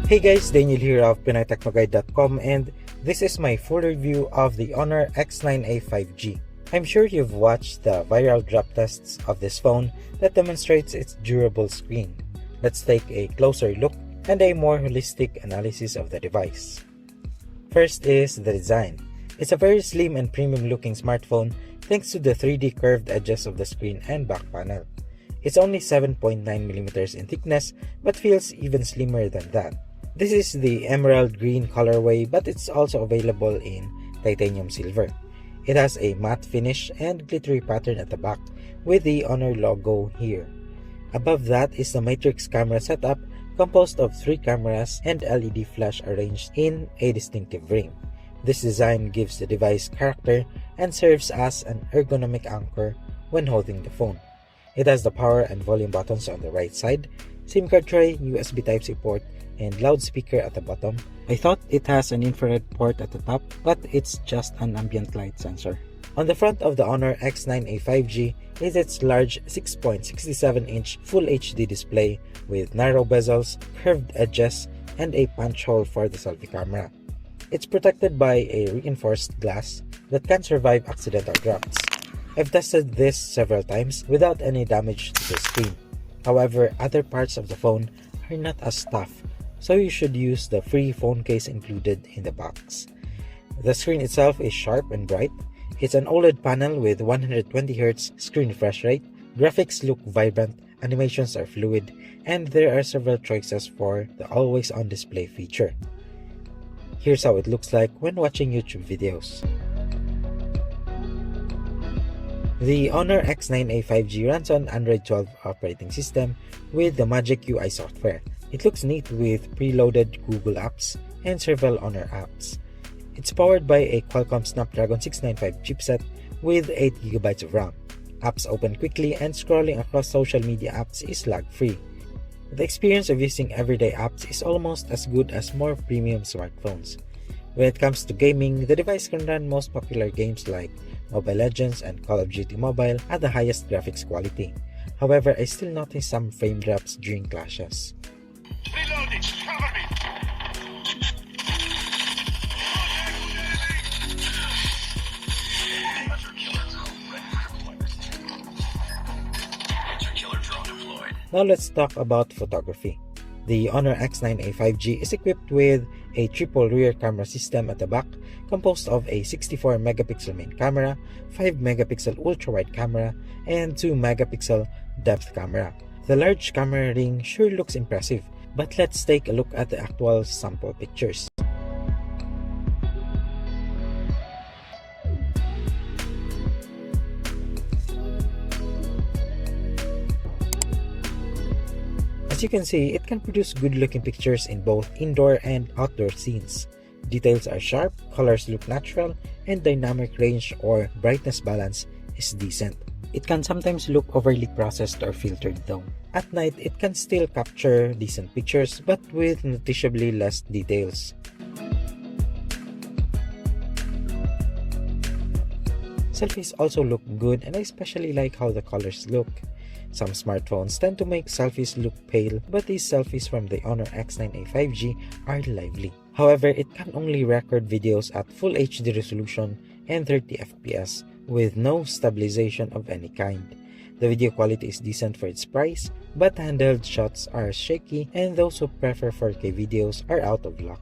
Hey guys, Daniel here of PinoyTechnoGuide.com, and this is my full review of the HONOR X9a 5G. I'm sure you've watched the viral drop tests of this phone that demonstrates its durable screen. Let's take a closer look and a more holistic analysis of the device. First is the design. It's a very slim and premium looking smartphone thanks to the 3D curved edges of the screen and back panel. It's only 7.9mm in thickness but feels even slimmer than that. This is the emerald green colorway, but it's also available in titanium silver. It has a matte finish and glittery pattern at the back with the HONOR logo here. Above that is the matrix camera setup composed of 3 cameras and LED flash arranged in a distinctive ring. This design gives the device character and serves as an ergonomic anchor when holding the phone. It has the power and volume buttons on the right side, SIM card tray, USB Type-C port, and loudspeaker at the bottom. I thought it has an infrared port at the top, but it's just an ambient light sensor. On the front of the HONOR X9a 5G is its large 6.67-inch Full HD display with narrow bezels, curved edges, and a punch hole for the selfie camera. It's protected by a reinforced glass that can survive accidental drops. I've tested this several times without any damage to the screen. However, other parts of the phone are not as tough, so you should use the free phone case included in the box. The screen itself is sharp and bright. It's an OLED panel with 120Hz screen refresh rate. Graphics look vibrant, animations are fluid, and there are several choices for the always-on display feature. Here's how it looks like when watching YouTube videos. The HONOR X9a 5G runs on Android 12 operating system with the Magic UI software. It looks neat with preloaded Google apps and several HONOR apps. It's powered by a Qualcomm Snapdragon 695 chipset with 8GB of RAM. Apps open quickly and scrolling across social media apps is lag-free. The experience of using everyday apps is almost as good as more premium smartphones. When it comes to gaming, the device can run most popular games like Mobile Legends and Call of Duty Mobile at the highest graphics quality. However, I still notice some frame drops during clashes. Reloading, cover me! Now let's talk about photography. The HONOR X9a 5G is equipped with a triple rear camera system at the back composed of a 64MP main camera, 5MP ultra-wide camera, and 2MP depth camera. The large camera ring sure looks impressive, but let's take a look at the actual sample pictures. As you can see, it can produce good-looking pictures in both indoor and outdoor scenes. Details are sharp, colors look natural, and dynamic range or brightness balance is decent. It can sometimes look overly processed or filtered though. At night, it can still capture decent pictures but with noticeably less details. Selfies also look good, and I especially like how the colors look. Some smartphones tend to make selfies look pale, but these selfies from the HONOR X9a 5G are lively. However, it can only record videos at Full HD resolution and 30fps with no stabilization of any kind. The video quality is decent for its price, but handheld shots are shaky, and those who prefer 4K videos are out of luck.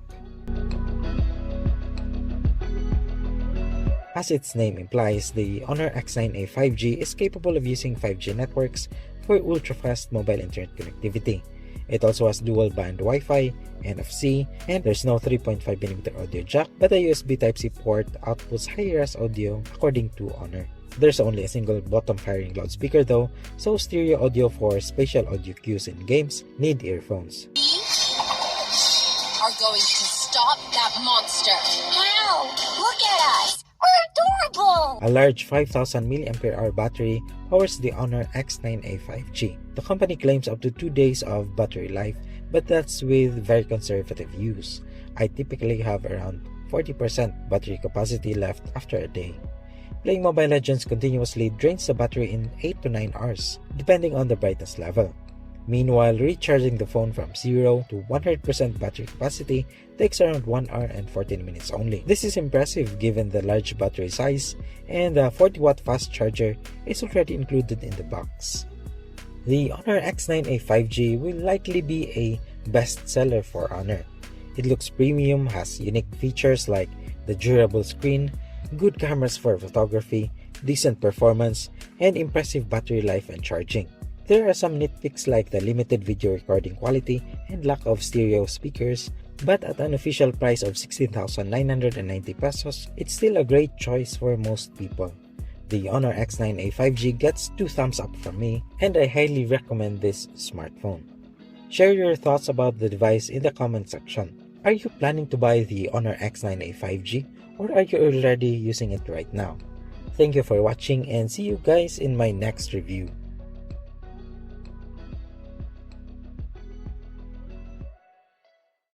As its name implies, the HONOR X9a 5G is capable of using 5G networks for ultra-fast mobile internet connectivity. It also has dual-band Wi-Fi, NFC, and there's no 3.5mm audio jack, but a USB Type-C port outputs high-res audio according to HONOR. There's only a single bottom-firing loudspeaker though, so stereo audio for spatial audio cues in games need earphones. Are going to stop that monster. How? Look at us. We're adorable! A large 5000 mAh battery powers the HONOR X9a 5G. The company claims up to 2 days of battery life, but that's with very conservative use. I typically have around 40% battery capacity left after a day. Playing Mobile Legends continuously drains the battery in 8 to 9 hours, depending on the brightness level. Meanwhile, recharging the phone from 0 to 100% battery capacity takes around 1 hour and 14 minutes only. This is impressive given the large battery size, and the 40-watt fast charger is already included in the box. The HONOR X9a 5G will likely be a bestseller for HONOR. It looks premium, has unique features like the durable screen, good cameras for photography, decent performance, and impressive battery life and charging. There are some nitpicks like the limited video recording quality and lack of stereo speakers, but at an official price of 16,990 pesos, it's still a great choice for most people. The HONOR X9a 5G gets 2 thumbs up from me, and I highly recommend this smartphone. Share your thoughts about the device in the comment section. Are you planning to buy the HONOR X9a 5G, or are you already using it right now? Thank you for watching, and see you guys in my next review.